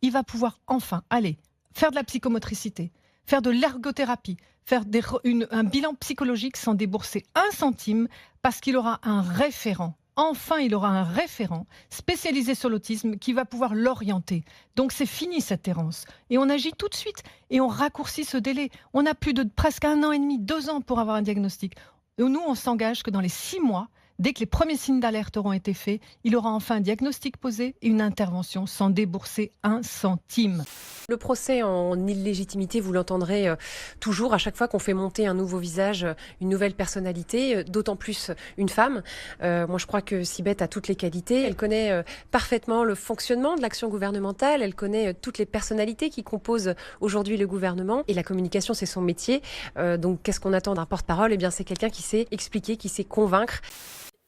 il va pouvoir enfin aller faire de la psychomotricité, faire de l'ergothérapie, faire un bilan psychologique sans débourser 1 centime parce qu'il aura un référent. Enfin, il aura un référent spécialisé sur l'autisme qui va pouvoir l'orienter. Donc c'est fini cette errance. Et on agit tout de suite et on raccourcit ce délai. On a plus de presque 1 an et demi, 2 ans pour avoir un diagnostic. Et nous, on s'engage que dans les 6 mois, dès que les premiers signes d'alerte auront été faits, il aura enfin un diagnostic posé et une intervention sans débourser 1 centime. Le procès en illégitimité, vous l'entendrez toujours à chaque fois qu'on fait monter un nouveau visage, une nouvelle personnalité, d'autant plus une femme. Moi, je crois que Sibeth a toutes les qualités. Elle connaît parfaitement le fonctionnement de l'action gouvernementale. Elle connaît toutes les personnalités qui composent aujourd'hui le gouvernement. Et la communication, c'est son métier. Donc, qu'est-ce qu'on attend d'un porte-parole ? Eh bien, c'est quelqu'un qui sait expliquer, qui sait convaincre.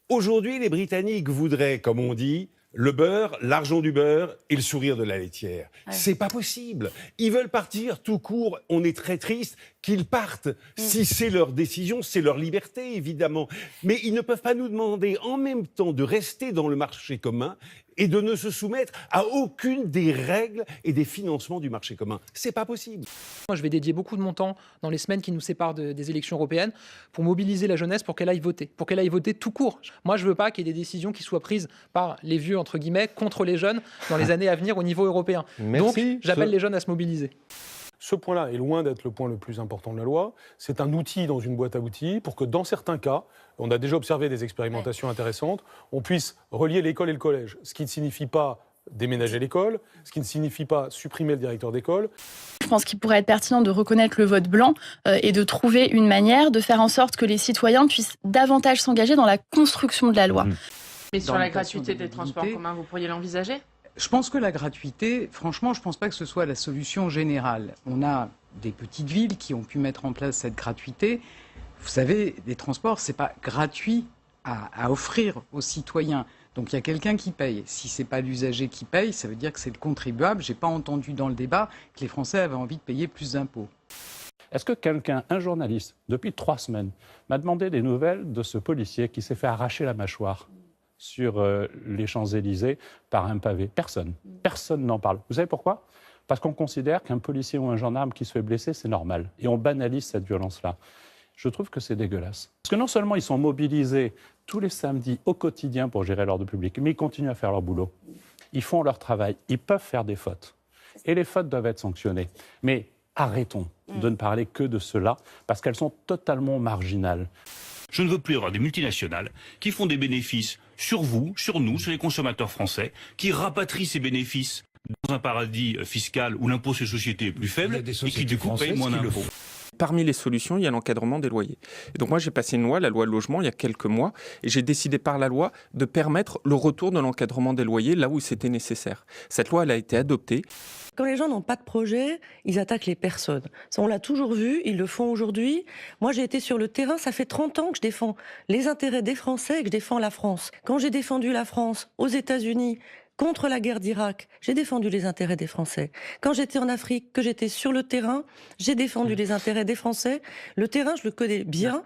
Aujourd'hui, les Britanniques voudraient, comme on dit, le beurre, l'argent du beurre et le sourire de la laitière. Ouais. C'est pas possible. Ils veulent partir tout court. On est très triste qu'ils partent. Si c'est leur décision, c'est leur liberté, évidemment. Mais ils ne peuvent pas nous demander en même temps de rester dans le marché commun et de ne se soumettre à aucune des règles et des financements du marché commun. C'est pas possible. Moi, je vais dédier beaucoup de mon temps dans les semaines qui nous séparent des élections européennes pour mobiliser la jeunesse pour qu'elle aille voter tout court. Moi, je veux pas qu'il y ait des décisions qui soient prises par les vieux, entre guillemets, contre les jeunes dans les années à venir au niveau européen. Merci. Donc, j'appelle les jeunes à se mobiliser. Ce point-là est loin d'être le point le plus important de la loi. C'est un outil dans une boîte à outils pour que, dans certains cas, on a déjà observé des expérimentations intéressantes, on puisse relier l'école et le collège. Ce qui ne signifie pas déménager l'école, ce qui ne signifie pas supprimer le directeur d'école. Je pense qu'il pourrait être pertinent de reconnaître le vote blanc et de trouver une manière de faire en sorte que les citoyens puissent davantage s'engager dans la construction de la loi. Mais sur la gratuité des transports communs, vous pourriez l'envisager ? Je pense que la gratuité, franchement, je ne pense pas que ce soit la solution générale. On a des petites villes qui ont pu mettre en place cette gratuité. Vous savez, les transports, ce n'est pas gratuit à offrir aux citoyens. Donc il y a quelqu'un qui paye. Si ce n'est pas l'usager qui paye, ça veut dire que c'est le contribuable. Je n'ai pas entendu dans le débat que les Français avaient envie de payer plus d'impôts. Est-ce que un journaliste, depuis 3 semaines, m'a demandé des nouvelles de ce policier qui s'est fait arracher la mâchoire sur les Champs-Élysées par un pavé? Personne. Personne n'en parle. Vous savez pourquoi? Parce qu'on considère qu'un policier ou un gendarme qui se fait blesser, c'est normal. Et on banalise cette violence-là. Je trouve que c'est dégueulasse. Parce que non seulement ils sont mobilisés tous les samedis au quotidien pour gérer l'ordre public, mais ils continuent à faire leur boulot. Ils font leur travail. Ils peuvent faire des fautes. Et les fautes doivent être sanctionnées. Mais arrêtons de ne parler que de cela, parce qu'elles sont totalement marginales. Je ne veux plus avoir des multinationales qui font des bénéfices sur vous, sur nous, sur les consommateurs français, qui rapatrient ces bénéfices dans un paradis fiscal où l'impôt sur les sociétés est plus faible et qui du coup payent moins d'impôts. Parmi les solutions, il y a l'encadrement des loyers. Et donc moi, j'ai passé une loi, la loi logement, il y a quelques mois, et j'ai décidé par la loi de permettre le retour de l'encadrement des loyers là où c'était nécessaire. Cette loi, elle a été adoptée. Quand les gens n'ont pas de projet, ils attaquent les personnes. Ça, on l'a toujours vu, ils le font aujourd'hui. Moi, j'ai été sur le terrain, ça fait 30 ans que je défends les intérêts des Français et que je défends la France. Quand j'ai défendu la France aux États-Unis, contre la guerre d'Irak, j'ai défendu les intérêts des Français. Quand j'étais en Afrique, que j'étais sur le terrain, j'ai défendu les intérêts des Français. Le terrain, je le connais bien.